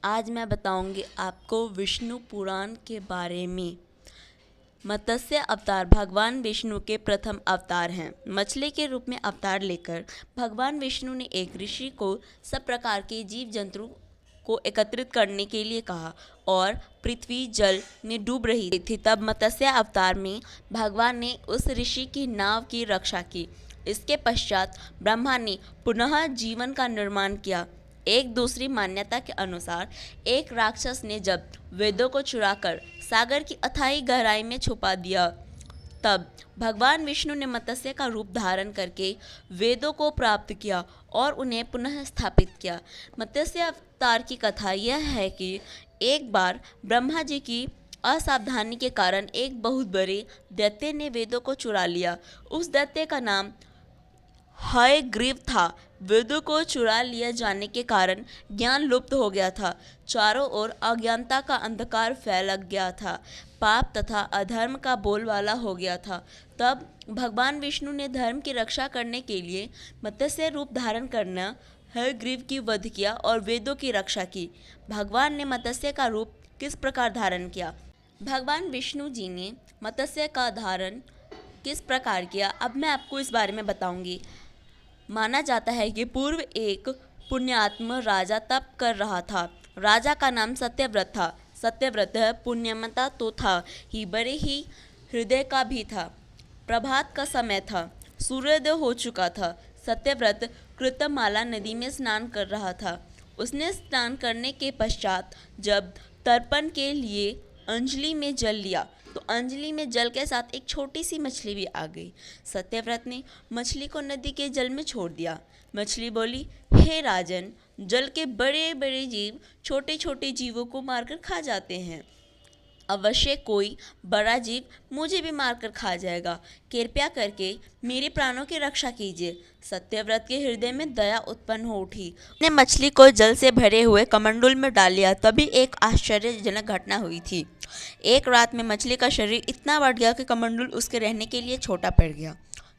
आज मैं बताऊंगी आपको विष्णु पुराण के बारे में। मत्स्य अवतार भगवान विष्णु के प्रथम अवतार हैं। मछली के रूप में अवतार लेकर भगवान विष्णु ने एक ऋषि को सब प्रकार के जीव जंतु को एकत्रित करने के लिए कहा और पृथ्वी जल में डूब रही थी। तब मत्स्य अवतार में भगवान ने उस ऋषि की नाव की रक्षा की। इसके पश्चात ब्रह्मा ने पुनः जीवन का निर्माण किया। एक दूसरी मान्यता के अनुसार एक राक्षस ने जब वेदों को चुराकर सागर की अथाई गहराई में छुपा दिया, तब भगवान विष्णु ने मत्स्य का रूप धारण करके वेदों को प्राप्त किया और उन्हें पुनः स्थापित किया। मत्स्य अवतार की कथा यह है कि एक बार ब्रह्मा जी की असावधानी के कारण एक बहुत बड़े दैत्य ने वेदों को चुरा लिया। उस दैत्य का नाम हयग्रीव था। वेदों को चुरा लिया जाने के कारण ज्ञान लुप्त हो गया था। चारों ओर अज्ञानता का अंधकार फैल गया था। पाप तथा अधर्म का बोलबाला हो गया था। तब भगवान विष्णु ने धर्म की रक्षा करने के लिए मत्स्य रूप धारण करना हयग्रीव की वध किया और वेदों की रक्षा की। भगवान ने मत्स्य का रूप किस प्रकार धारण किया? भगवान विष्णु जी ने मत्स्य का धारण किस प्रकार किया, अब मैं आपको इस बारे में बताऊंगी। माना जाता है कि पूर्व एक पुण्यात्म राजा तप कर रहा था। राजा का नाम सत्यव्रत था। सत्यव्रत पुण्यमता तो था ही, बड़े ही हृदय का भी था। प्रभात का समय था। सूर्योदय हो चुका था। सत्यव्रत कृतमाला नदी में स्नान कर रहा था। उसने स्नान करने के पश्चात जब तर्पण के लिए अंजलि में जल लिया तो अंजलि में जल के साथ एक छोटी सी मछली भी आ गई। सत्यव्रत ने मछली को नदी के जल में छोड़ दिया। मछली बोली, हे राजन, जल के बड़े बड़े जीव छोटे छोटे जीवों को मारकर खा जाते हैं। अवश्य कोई बड़ा जीव मुझे भी मारकर खा जाएगा। कृपया करके मेरे प्राणों की रक्षा कीजिए। सत्यव्रत के हृदय में दया उत्पन्न हो उठी। उसने मछली को जल से भरे हुए कमंडल में डाल लिया। तभी एक आश्चर्यजनक घटना हुई थी। एक रात में मछली का शरीर इतना बढ़ गया कि कमंडल उसके रहने के लिए छोटा पड़ गया।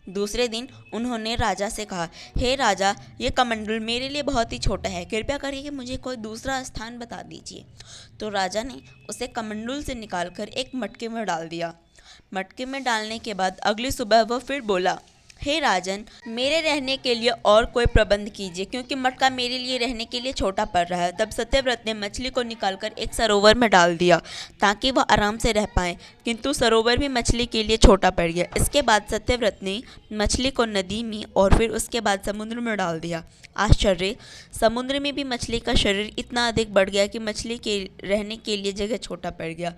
दूसरे दिन उन्होंने राजा से कहा, हे राजा, ये कमंडल मेरे लिए बहुत ही छोटा है। कृपया करके मुझे कोई दूसरा स्थान बता दीजिए। तो राजा ने उसे कमंडल से निकालकर एक मटके में डाल दिया। मटके में डालने के बाद अगली सुबह वह फिर बोला, हे राजन, मेरे रहने के लिए और कोई प्रबंध कीजिए, क्योंकि मटका मेरे लिए रहने के लिए छोटा पड़ रहा है। तब सत्यव्रत ने मछली को निकालकर एक सरोवर में डाल दिया ताकि वह आराम से रह पाए, किंतु सरोवर भी मछली के लिए छोटा पड़ गया। इसके बाद सत्यव्रत ने मछली को नदी में और फिर उसके बाद समुद्र में डाल दिया। आश्चर्य, समुद्र में भी मछली का शरीर इतना अधिक बढ़ गया कि मछली के रहने के लिए जगह छोटा पड़ गया।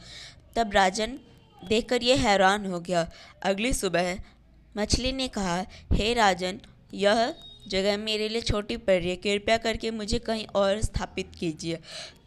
तब राजन देखकर यह हैरान हो गया। अगली सुबह मछली ने कहा, हे राजन, यह जगह मेरे लिए छोटी पड़ रही है। कृपया करके मुझे कहीं और स्थापित कीजिए।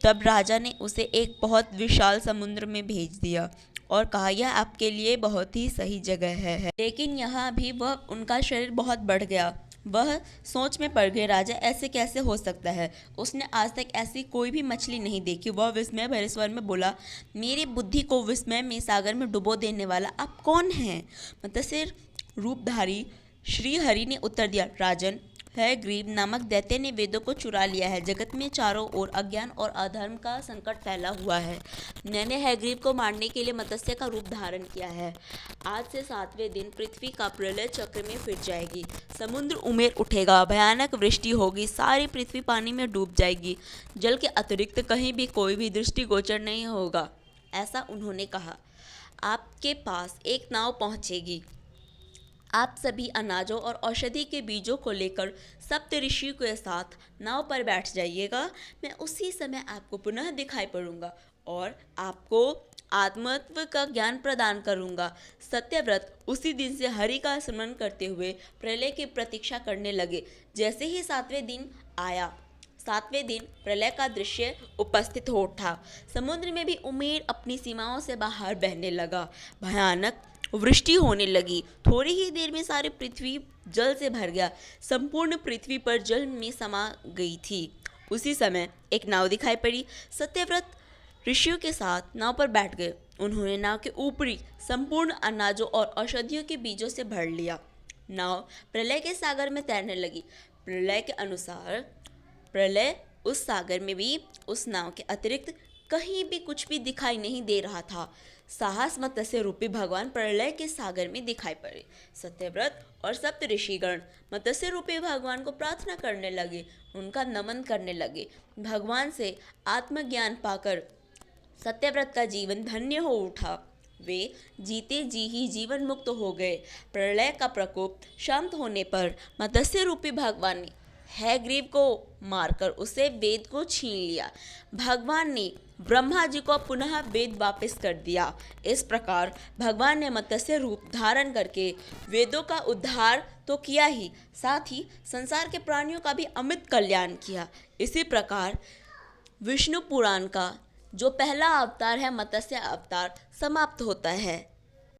तब राजा ने उसे एक बहुत विशाल समुद्र में भेज दिया और कहा, यह आपके लिए बहुत ही सही जगह है। लेकिन यहाँ भी वह उनका शरीर बहुत बढ़ गया। वह सोच में पड़ गए, राजा, ऐसे कैसे हो सकता है? उसने आज तक ऐसी कोई भी मछली नहीं देखी। वह विस्मय भरे स्वर में बोला, मेरी बुद्धि को विस्मय में सागर में डुबो देने वाला आप कौन हैं? मत्स्य रूपधारी श्री हरि ने उत्तर दिया, राजन, हयग्रीव नामक दैत्य ने वेदों को चुरा लिया है। जगत में चारों ओर अज्ञान और अधर्म का संकट फैला हुआ है। मैंने हयग्रीव को मारने के लिए मत्स्य का रूप धारण किया है। आज से 7वें दिन पृथ्वी का प्रलय चक्र में फिर जाएगी। समुद्र उमेर उठेगा, भयानक वृष्टि होगी, सारी पृथ्वी पानी में डूब जाएगी। जल के अतिरिक्त कहीं भी कोई भी दृष्टिगोचर नहीं होगा। ऐसा उन्होंने कहा। आपके पास एक नाव पहुंचेगी। आप सभी अनाजों और औषधि के बीजों को लेकर सप्तऋषियों के साथ नाव पर बैठ जाइएगा। मैं उसी समय आपको पुनः दिखाई पड़ूंगा और आपको आत्मत्व का ज्ञान प्रदान करूंगा। सत्यव्रत उसी दिन से हरि का स्मरण करते हुए प्रलय की प्रतीक्षा करने लगे। जैसे ही 7वें दिन आया, 7वें दिन प्रलय का दृश्य उपस्थित हो उठा। समुद्र में भी उमेर अपनी सीमाओं से बाहर बहने लगा। भयानक वृष्टि होने लगी। थोड़ी ही देर में सारी पृथ्वी जल से भर गया। संपूर्ण पृथ्वी पर जल में समा गई थी। उसी समय एक नाव दिखाई पड़ी। सत्यव्रत ऋषियों के साथ नाव पर बैठ गए। उन्होंने नाव के ऊपरी संपूर्ण अनाजों और औषधियों के बीजों से भर लिया। नाव प्रलय के सागर में तैरने लगी। प्रलय के अनुसार प्रलय उस सागर में भी उस नाव के अतिरिक्त कहीं भी कुछ भी दिखाई नहीं दे रहा था। साहस मत्स्य रूपी भगवान प्रलय के सागर में दिखाई पड़े। सत्यव्रत और सप्त ऋषिगण मत्स्य रूपी भगवान को प्रार्थना करने लगे, उनका नमन करने लगे। भगवान से आत्मज्ञान पाकर सत्यव्रत का जीवन धन्य हो उठा। वे जीते जी ही जीवन मुक्त हो गए। प्रलय का प्रकोप शांत होने पर मत्स्य रूपी भगवान ने हैग्रीव को मारकर उसे वेद को छीन लिया। भगवान ने ब्रह्मा जी को पुनः वेद वापस कर दिया। इस प्रकार भगवान ने मत्स्य रूप धारण करके वेदों का उद्धार तो किया ही, साथ ही संसार के प्राणियों का भी अमित कल्याण किया। इसी प्रकार विष्णु पुराण का जो पहला अवतार है मत्स्य अवतार समाप्त होता है।